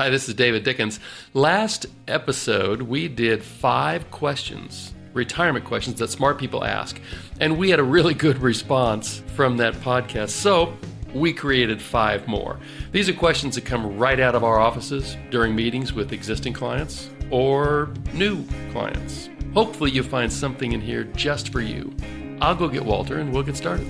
Hi, this is David Dickens. Last episode, we did 5 questions, retirement questions that smart people ask, and we had a really good response from that podcast, so we created 5 more. These are questions that come right out of our offices during meetings with existing clients or new clients. Hopefully you'll find something in here just for you. I'll go get Walter and we'll get started.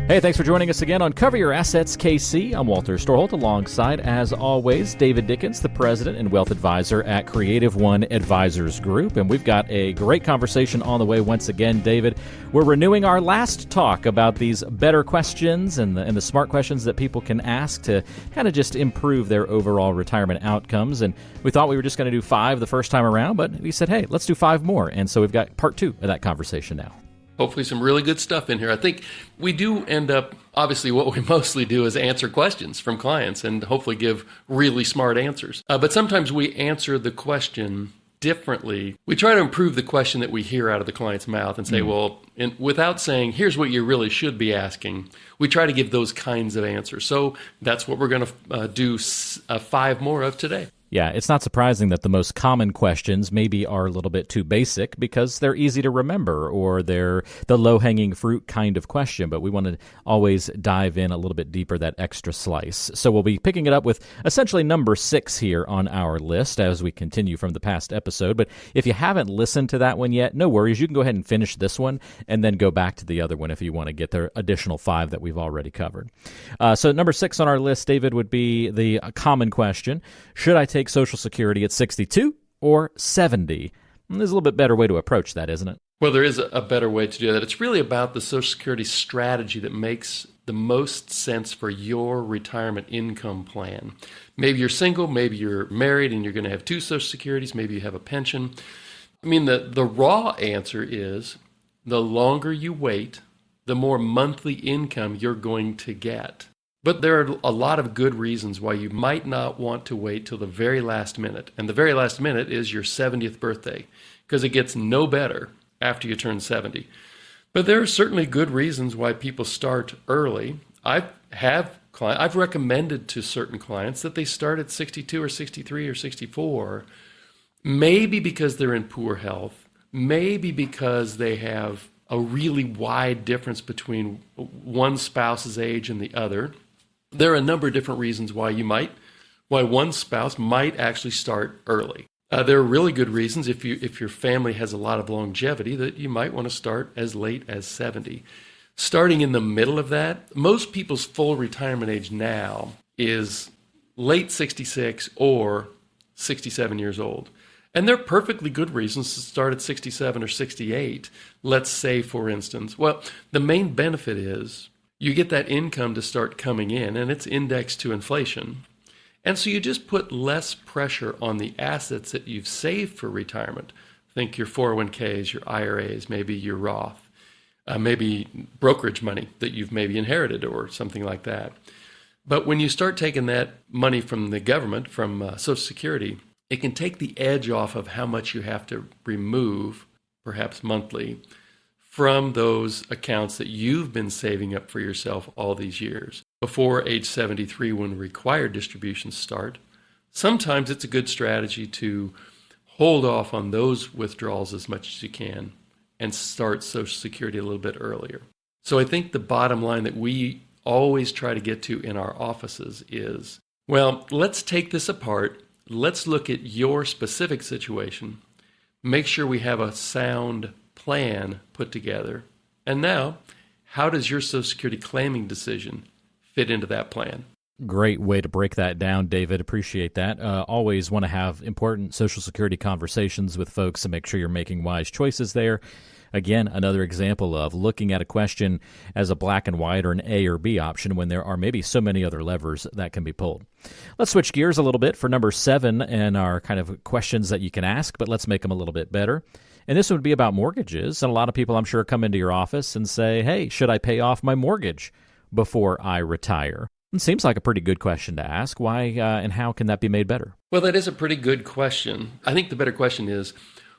Hey, thanks for joining us again on Cover Your Assets KC. I'm Walter Storholt, alongside, as always, David Dickens, the president and wealth advisor at Creative One Advisors Group. And we've got a great conversation on the way once again, David. We're renewing our last talk about these better questions and the smart questions that people can ask to kind of just improve their overall retirement outcomes. And we thought we were just going to do 5 the first time around, but we said, hey, let's do 5 more. And so we've got part 2 of that conversation now. Hopefully some really good stuff in here. I think we do end up, obviously what we mostly do is answer questions from clients and hopefully give really smart answers. But sometimes we answer the question differently. We try to improve the question that we hear out of the client's mouth and say, without saying, here's what you really should be asking, we try to give those kinds of answers. So that's what we're going to do 5 more of today. Yeah, it's not surprising that the most common questions maybe are a little bit too basic because they're easy to remember or they're the low-hanging fruit kind of question, but we want to always dive in a little bit deeper, that extra slice. So we'll be picking it up with essentially number 6 here on our list as we continue from the past episode. But if you haven't listened to that one yet, no worries. You can go ahead and finish this one and then go back to the other one if you want to get the additional 5 that we've already covered. So number 6 on our list, David, would be the common question: should I take Social Security at 62 or 70? There's a little bit better way to approach that, isn't it? Well, there is a better way to do that. It's really about the Social Security strategy that makes the most sense for your retirement income plan. Maybe you're single, maybe you're married and you're going to have 2 Social Securities, maybe you have a pension. I mean, the raw answer is the longer you wait, the more monthly income you're going to get. But there are a lot of good reasons why you might not want to wait till the very last minute. And the very last minute is your 70th birthday, because it gets no better after you turn 70. But there are certainly good reasons why people start early. I've recommended to certain clients that they start at 62 or 63 or 64, maybe because they're in poor health, maybe because they have a really wide difference between one spouse's age and the other. There are a number of different reasons why one spouse might actually start early. There are really good reasons if your family has a lot of longevity that you might want to start as late as 70. Starting in the middle of that, most people's full retirement age now is late 66 or 67 years old. And there are perfectly good reasons to start at 67 or 68. Let's say, for instance, well, the main benefit is you get that income to start coming in, and it's indexed to inflation. And so you just put less pressure on the assets that you've saved for retirement. Think your 401ks, your IRAs, maybe your Roth, maybe brokerage money that you've maybe inherited or something like that. But when you start taking that money from the government, from Social Security, it can take the edge off of how much you have to remove, perhaps monthly, from those accounts that you've been saving up for yourself all these years. Before age 73, when required distributions start, sometimes it's a good strategy to hold off on those withdrawals as much as you can and start Social Security a little bit earlier. So I think the bottom line that we always try to get to in our offices is, well, let's take this apart. Let's look at your specific situation. Make sure we have a sound plan put together. And now, how does your Social Security claiming decision fit into that plan? Great way to break that down, David. Appreciate that. Always want to have important Social Security conversations with folks to make sure you're making wise choices there. Again, another example of looking at a question as a black and white or an A or B option when there are maybe so many other levers that can be pulled. Let's switch gears a little bit for number 7 and our kind of questions that you can ask, but let's make them a little bit better. And this would be about mortgages. And a lot of people, I'm sure, come into your office and say, hey, should I pay off my mortgage before I retire? It seems like a pretty good question to ask. Why and how can that be made better? Well, that is a pretty good question. I think the better question is,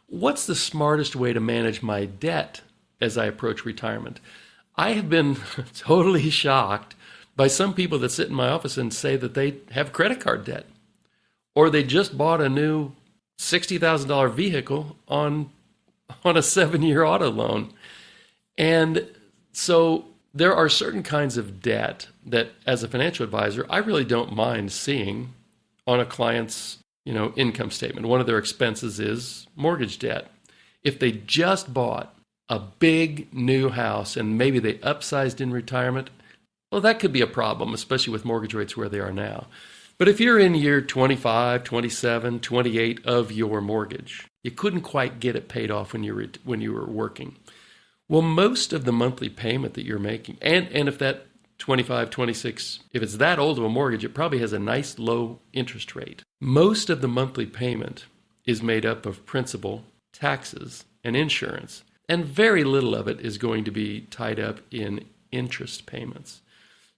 what's the smartest way to manage my debt as I approach retirement? I have been totally shocked by some people that sit in my office and say that they have credit card debt, or they just bought a new $60,000 vehicle on a 7-year auto loan. And so there are certain kinds of debt that, as a financial advisor, I really don't mind seeing on a client's, income statement. One of their expenses is mortgage debt. If they just bought a big new house and maybe they upsized in retirement, well, that could be a problem, especially with mortgage rates where they are now. But if you're in year 25, 27, 28 of your mortgage, you couldn't quite get it paid off when you were working. Well, most of the monthly payment that you're making, and if that 25, 26, if it's that old of a mortgage, it probably has a nice low interest rate. Most of the monthly payment is made up of principal, taxes, and insurance, and very little of it is going to be tied up in interest payments.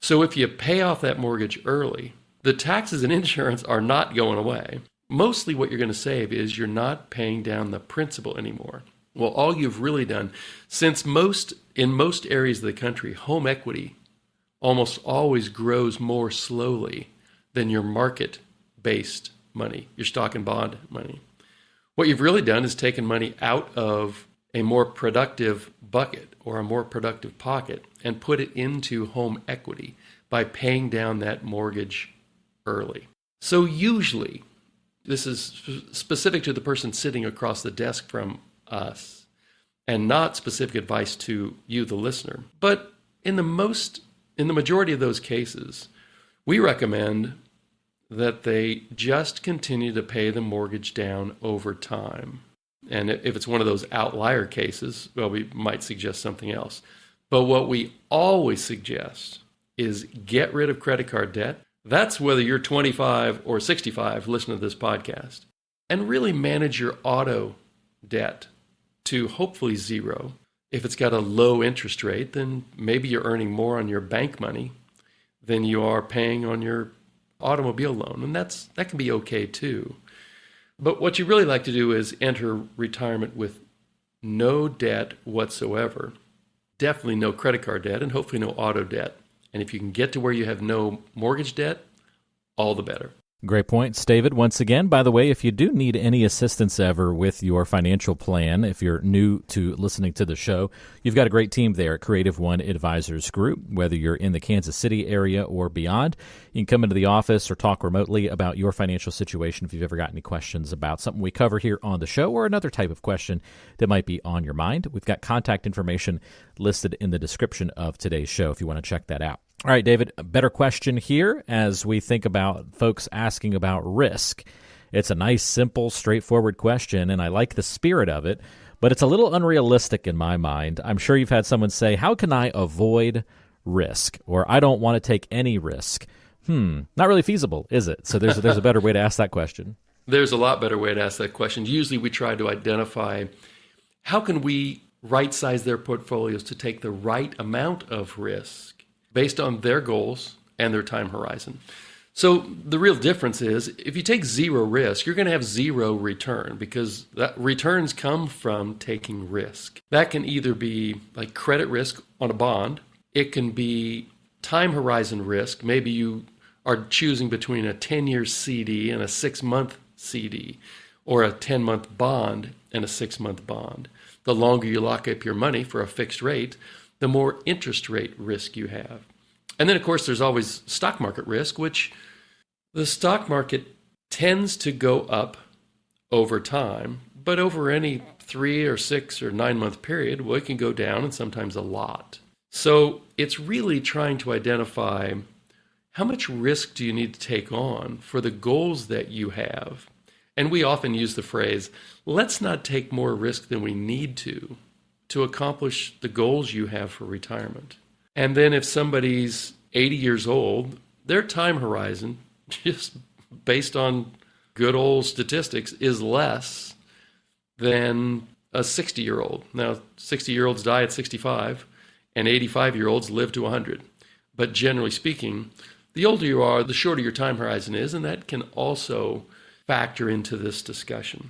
So if you pay off that mortgage early, the taxes and insurance are not going away. Mostly what you're going to save is you're not paying down the principal anymore. Well, all you've really done, since in most areas of the country, home equity almost always grows more slowly than your market-based money, your stock and bond money. What you've really done is taken money out of a more productive bucket or a more productive pocket and put it into home equity by paying down that mortgage early. So usually, this is specific to the person sitting across the desk from us and not specific advice to you, the listener. But in the majority of those cases, we recommend that they just continue to pay the mortgage down over time. And if it's one of those outlier cases, well, we might suggest something else. But what we always suggest is get rid of credit card debt. That's whether you're 25 or 65 listening to this podcast. And really manage your auto debt to hopefully zero. If it's got a low interest rate, then maybe you're earning more on your bank money than you are paying on your automobile loan. And that can be okay too. But what you really like to do is enter retirement with no debt whatsoever. Definitely no credit card debt and hopefully no auto debt. And if you can get to where you have no mortgage debt, all the better. Great points, David. Once again, by the way, if you do need any assistance ever with your financial plan, if you're new to listening to the show, you've got a great team there at Creative One Advisors Group. Whether you're in the Kansas City area or beyond, you can come into the office or talk remotely about your financial situation if you've ever got any questions about something we cover here on the show or another type of question that might be on your mind. We've got contact information listed in the description of today's show if you want to check that out. All right, David, a better question here as we think about folks asking about risk. It's a nice, simple, straightforward question, and I like the spirit of it, but it's a little unrealistic in my mind. I'm sure you've had someone say, how can I avoid risk? Or I don't want to take any risk. Not really feasible, is it? So there's a better way to ask that question. There's a lot better way to ask that question. Usually we try to identify how can we right-size their portfolios to take the right amount of risk based on their goals and their time horizon. So the real difference is if you take zero risk, you're going to have zero return because that returns come from taking risk. That can either be like credit risk on a bond. It can be time horizon risk. Maybe you are choosing between a 10-year CD and a 6-month CD or a 10-month bond and a 6-month bond. The longer you lock up your money for a fixed rate, the more interest rate risk you have. And then, of course, there's always stock market risk, which the stock market tends to go up over time, but over any 3 or 6 or 9-month period, well, it can go down and sometimes a lot. So it's really trying to identify how much risk do you need to take on for the goals that you have. And we often use the phrase, let's not take more risk than we need to accomplish the goals you have for retirement. And then if somebody's 80 years old, their time horizon, just based on good old statistics, is less than a 60-year-old. Now, 60-year-olds die at 65, and 85-year-olds live to 100. But generally speaking, the older you are, the shorter your time horizon is, and that can also factor into this discussion.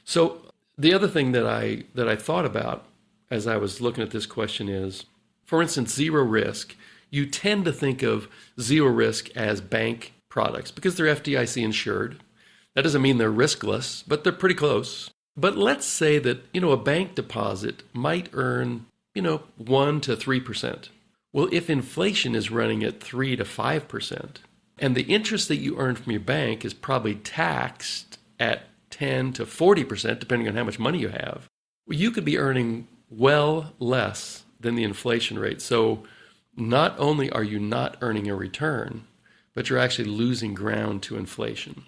So the other thing that I thought about as I was looking at this question is, for instance, zero risk. you tend to think of zero risk as bank products because they're FDIC insured. That doesn't mean they're riskless, but they're pretty close. But let's say that, a bank deposit might earn, 1 to 3%. Well, if inflation is running at 3 to 5%, and the interest that you earn from your bank is probably taxed at 10 to 40%, depending on how much money you have, well, you could be earning well less than the inflation rate. So not only are you not earning a return, but you're actually losing ground to inflation.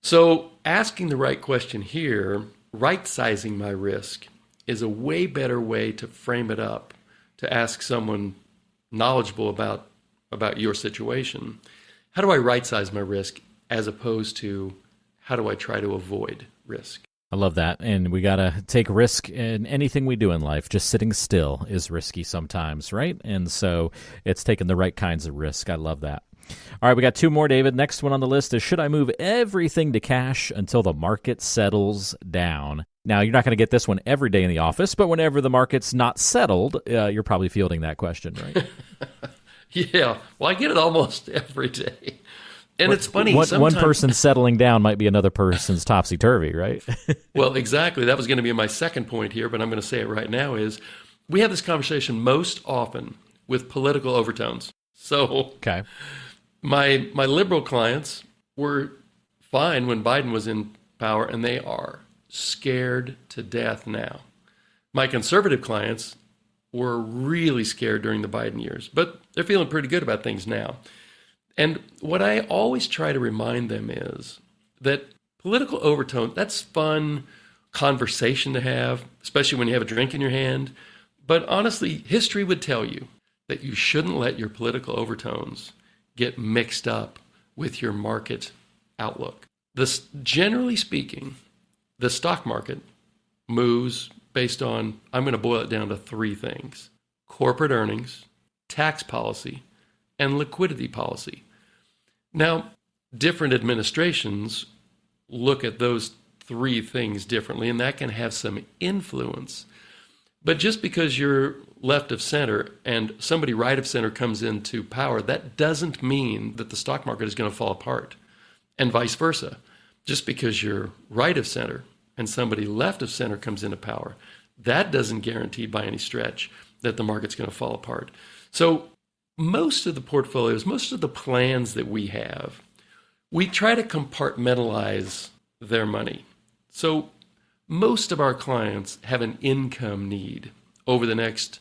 So asking the right question here, right-sizing my risk, is a way better way to frame it up, to ask someone knowledgeable about your situation. How do I right-size my risk as opposed to how do I try to avoid risk? I love that. And we got to take risk in anything we do in life. Just sitting still is risky sometimes, right? And so it's taking the right kinds of risk. I love that. All right, we got 2 more, David. Next one on the list is, should I move everything to cash until the market settles down? Now, you're not going to get this one every day in the office, but whenever the market's not settled, you're probably fielding that question, right? Yeah, well, I get it almost every day. And it's funny. One person's settling down might be another person's topsy-turvy, right? Well, exactly. That was going to be my second point here, but I'm going to say it right now is we have this conversation most often with political overtones. So okay. My liberal clients were fine when Biden was in power, and they are scared to death now. My conservative clients were really scared during the Biden years, but they're feeling pretty good about things now. And what I always try to remind them is that political overtone, that's fun conversation to have, especially when you have a drink in your hand. But honestly, history would tell you that you shouldn't let your political overtones get mixed up with your market outlook. Generally speaking, the stock market moves based on, I'm going to boil it down to 3 things: corporate earnings, tax policy, and liquidity policy. Now, different administrations look at those 3 things differently, and that can have some influence. But just because you're left of center and somebody right of center comes into power, that doesn't mean that the stock market is going to fall apart, and vice versa. Just because you're right of center and somebody left of center comes into power, that doesn't guarantee by any stretch that the market's going to fall apart. So most of the portfolios, most of the plans that we have, we try to compartmentalize their money. So most of our clients have an income need over the next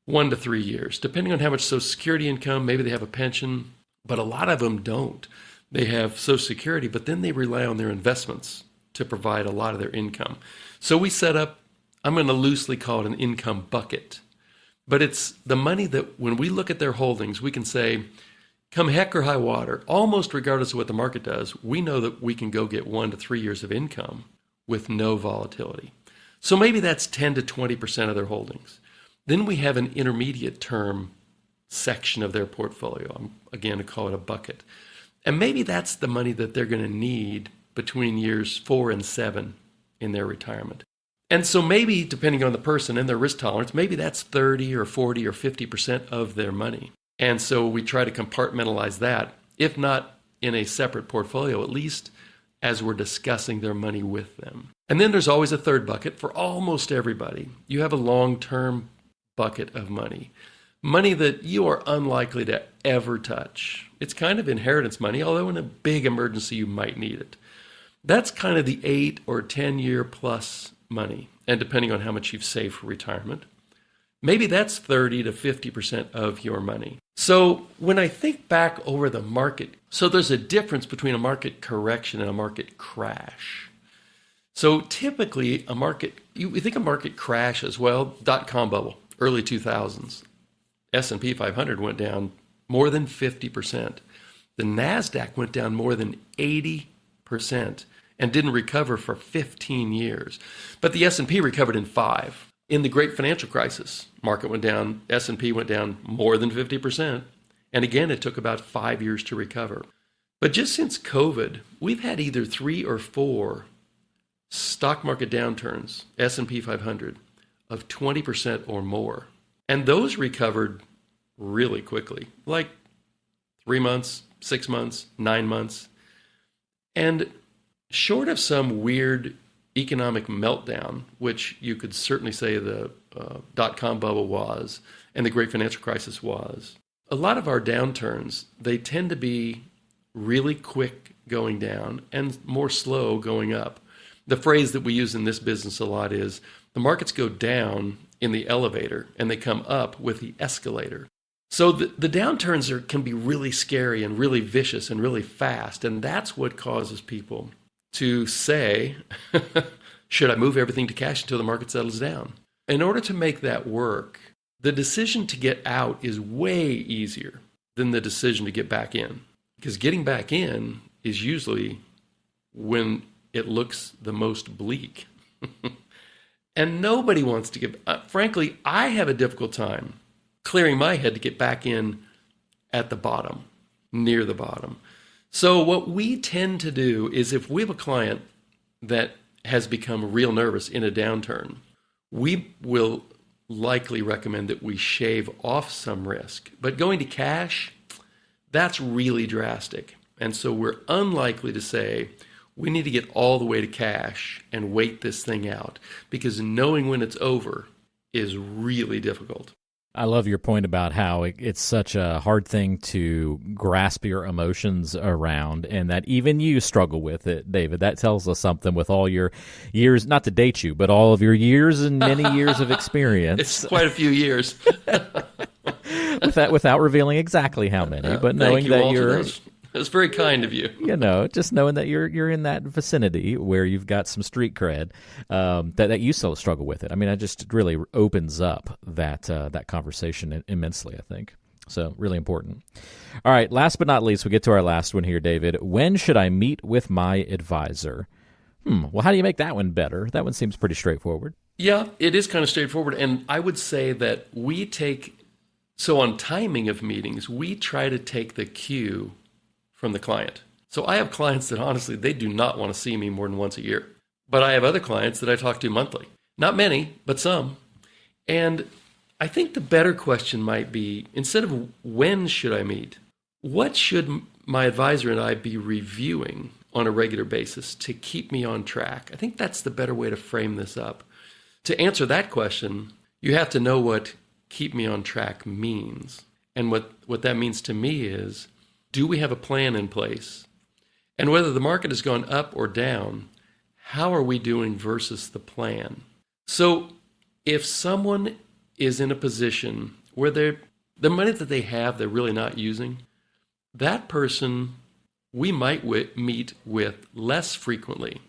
1 to 3 years, depending on how much Social Security income. Maybe they have a pension, but a lot of them don't. They have Social Security, but then they rely on their investments to provide a lot of their income. So we set up, I'm going to loosely call it an income bucket. But it's the money that when we look at their holdings, we can say, come heck or high water, almost regardless of what the market does, we know that we can go get 1 to 3 years of income with no volatility. So maybe that's 10 to 20% of their holdings. Then we have an intermediate term section of their portfolio. I'm again to call it a bucket. And maybe that's the money that they're going to need between years 4 and 7 in their retirement. And so maybe, depending on the person and their risk tolerance, maybe that's 30 or 40 or 50% of their money. And so we try to compartmentalize that, if not in a separate portfolio, at least as we're discussing their money with them. And then there's always a third bucket for almost everybody. You have a long-term bucket of money. Money that you are unlikely to ever touch. It's kind of inheritance money, although in a big emergency you might need it. That's kind of the 8 or 10 year plus money, and depending on how much you've saved for retirement, maybe that's 30 to 50% of your money. So when I think back over the market, so there's a difference between a market correction and a market crash. So typically a market, you think a market crash as well, dot-com bubble, early 2000s. S&P 500 went down more than 50%. The NASDAQ went down more than 80% and didn't recover for 15 years. But the S&P recovered in 5. In the great financial crisis, market went down, S&P went down more than 50%. And again, it took about 5 years to recover. But just since COVID, we've had either 3 or 4 stock market downturns, S&P 500, of 20% or more. And those recovered really quickly, like 3 months, 6 months, 9 months. And short of some weird economic meltdown, which you could certainly say the dot-com bubble was, and the great financial crisis was, a lot of our downturns, they tend to be really quick going down and more slow going up. The phrase that we use in this business a lot is the markets go down in the elevator and they come up with the escalator. So the downturns can be really scary and really vicious and really fast. And that's what causes people to say, should I move everything to cash until the market settles down? In order to make that work, the decision to get out is way easier than the decision to get back in. Because getting back in is usually when it looks the most bleak. And nobody wants to get, frankly, I have a difficult time clearing my head to get back in at the bottom, near the bottom. So what we tend to do is if we have a client that has become real nervous in a downturn, we will likely recommend that we shave off some risk. But going to cash, that's really drastic. And so we're unlikely to say, we need to get all the way to cash and wait this thing out, because knowing when it's over is really difficult. I love your point about how it's such a hard thing to grasp your emotions around, and that even you struggle with it, David. That tells us something with all your years, not to date you, but all of your years and many years of experience. It's quite a few years. without revealing exactly how many, but knowing that Walter. you're... That's very kind of you. Just knowing that you're in that vicinity where you've got some street cred, that you still struggle with it. I mean, it just really opens up that conversation immensely, I think. So really important. All right, last but not least, we get to our last one here, David. When should I meet with my advisor? Well, how do you make that one better? That one seems pretty straightforward. Yeah, it is kind of straightforward. And I would say that so on timing of meetings, we try to take the cue from the client. So I have clients that honestly, they do not want to see me more than once a year. But I have other clients that I talk to monthly. Not many, but some. And I think the better question might be, instead of when should I meet, what should my advisor and I be reviewing on a regular basis to keep me on track? I think that's the better way to frame this up. To answer that question, you have to know what keep me on track means. And what that means to me is, do we have a plan in place? And whether the market has gone up or down, how are we doing versus the plan? So if someone is in a position where the money that they have, they're really not using, that person we might meet with less frequently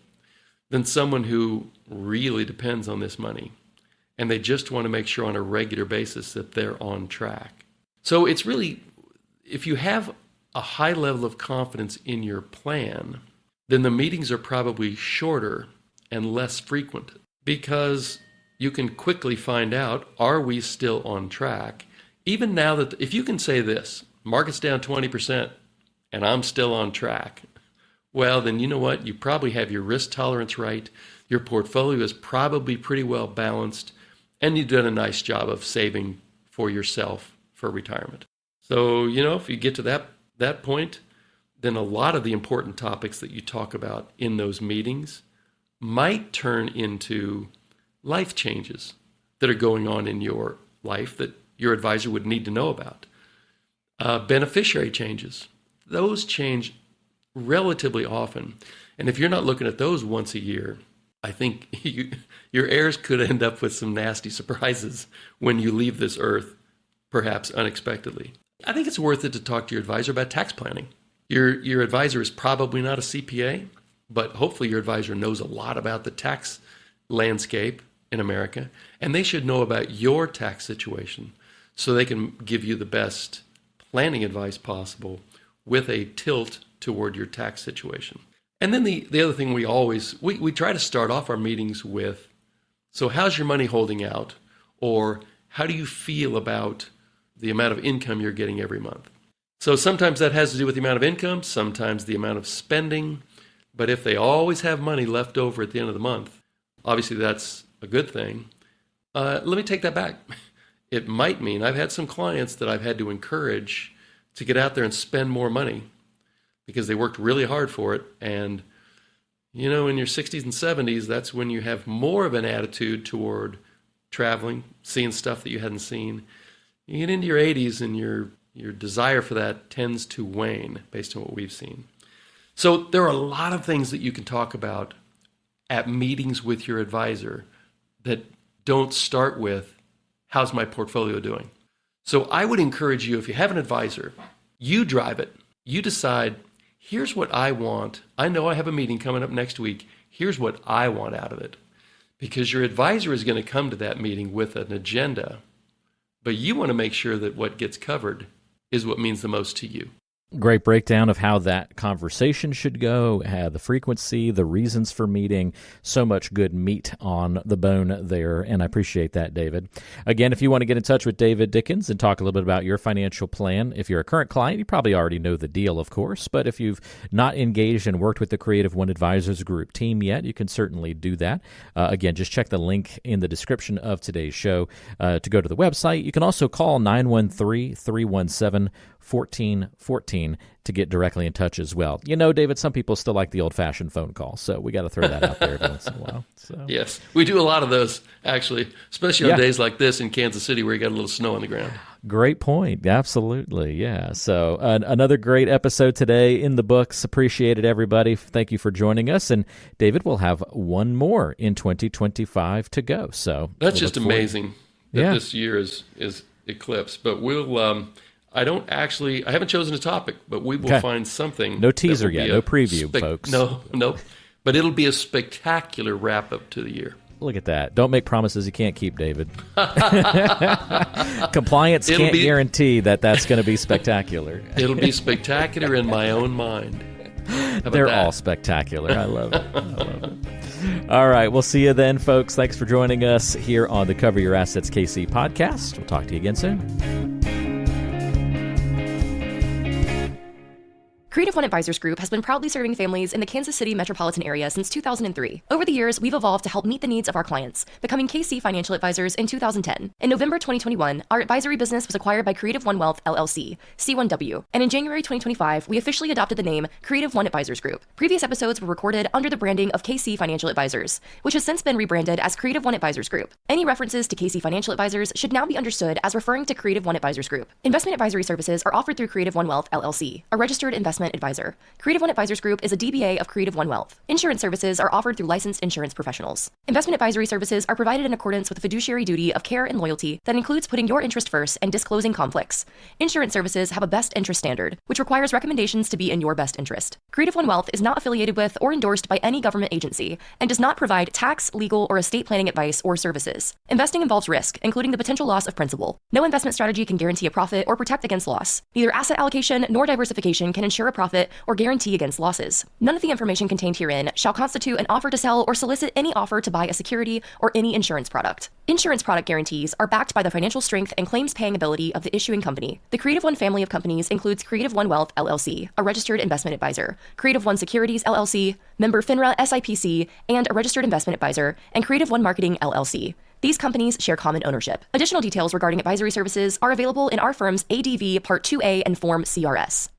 than someone who really depends on this money. And they just want to make sure on a regular basis that they're on track. So it's really, if you have a high level of confidence in your plan, then the meetings are probably shorter and less frequent, because you can quickly find out, are we still on track? Even now that, if you can say this, market's down 20% and I'm still on track, well, then you know what? You probably have your risk tolerance right. Your portfolio is probably pretty well balanced, and you've done a nice job of saving for yourself for retirement. So, if you get to that point, then a lot of the important topics that you talk about in those meetings might turn into life changes that are going on in your life that your advisor would need to know about. Beneficiary changes. Those change relatively often. And if you're not looking at those once a year, I think your heirs could end up with some nasty surprises when you leave this earth, perhaps unexpectedly. I think it's worth it to talk to your advisor about tax planning. Your advisor is probably not a CPA, but hopefully your advisor knows a lot about the tax landscape in America, and they should know about your tax situation so they can give you the best planning advice possible with a tilt toward your tax situation. And then the other thing we try to start off our meetings with, so how's your money holding out? Or how do you feel about the amount of income you're getting every month? So sometimes that has to do with the amount of income, sometimes the amount of spending. But if they always have money left over at the end of the month, obviously that's a good thing. Let me take that back. it might mean I've had some clients that I've had to encourage to get out there and spend more money because they worked really hard for it. And, in your 60s and 70s, that's when you have more of an attitude toward traveling, seeing stuff that you hadn't seen. You get into your 80s and your desire for that tends to wane based on what we've seen. So there are a lot of things that you can talk about at meetings with your advisor that don't start with, how's my portfolio doing? So I would encourage you, if you have an advisor, you drive it. You decide, here's what I want. I know I have a meeting coming up next week. Here's what I want out of it. Because your advisor is going to come to that meeting with an agenda, but you want to make sure that what gets covered is what means the most to you. Great breakdown of how that conversation should go, the frequency, the reasons for meeting. So much good meat on the bone there, and I appreciate that, David. Again, if you want to get in touch with David Dickens and talk a little bit about your financial plan, if you're a current client, you probably already know the deal, of course, but if you've not engaged and worked with the Creative One Advisors Group team yet, you can certainly do that. Again, just check the link in the description of today's show to go to the website. You can also call 913-317-1414 to get directly in touch as well. David, some people still like the old-fashioned phone call, so we got to throw that out there every once in a while. So. Yes, we do a lot of those, actually, especially on days like this in Kansas City where you got a little snow on the ground. Great point. Absolutely. Yeah. So another great episode today in the books. Appreciate it, everybody. Thank you for joining us. And David, we'll have one more in 2025 to go. So that's just amazing that this year is eclipsed. But we'll... I haven't chosen a topic, but we will find something. No teaser yet, no preview, folks. No. But it'll be a spectacular wrap-up to the year. Look at that. Don't make promises you can't keep, David. Compliance can't guarantee that that's going to be spectacular. It'll be spectacular in my own mind. They're all spectacular. I love it. All right. We'll see you then, folks. Thanks for joining us here on the Cover Your Assets KC podcast. We'll talk to you again soon. Creative One Advisors Group has been proudly serving families in the Kansas City metropolitan area since 2003. Over the years, we've evolved to help meet the needs of our clients, becoming KC Financial Advisors in 2010. In November 2021, our advisory business was acquired by Creative One Wealth LLC, C1W, and in January 2025, we officially adopted the name Creative One Advisors Group. Previous episodes were recorded under the branding of KC Financial Advisors, which has since been rebranded as Creative One Advisors Group. Any references to KC Financial Advisors should now be understood as referring to Creative One Advisors Group. Investment advisory services are offered through Creative One Wealth LLC, a registered investment advisor. Creative One Advisors Group is a DBA of Creative One Wealth. Insurance services are offered through licensed insurance professionals. Investment advisory services are provided in accordance with the fiduciary duty of care and loyalty that includes putting your interest first and disclosing conflicts. Insurance services have a best interest standard, which requires recommendations to be in your best interest. Creative One Wealth is not affiliated with or endorsed by any government agency and does not provide tax, legal, or estate planning advice or services. Investing involves risk, including the potential loss of principal. No investment strategy can guarantee a profit or protect against loss. Neither asset allocation nor diversification can ensure a profit or guarantee against losses. None of the information contained herein shall constitute an offer to sell or solicit any offer to buy a security or any insurance product. Insurance product guarantees are backed by the financial strength and claims paying ability of the issuing company. The Creative One family of companies includes Creative One Wealth LLC, a registered investment advisor, Creative One Securities LLC, member FINRA SIPC, and a registered investment advisor, and Creative One Marketing LLC. These companies share common ownership. Additional details regarding advisory services are available in our firm's ADV Part 2A and Form CRS.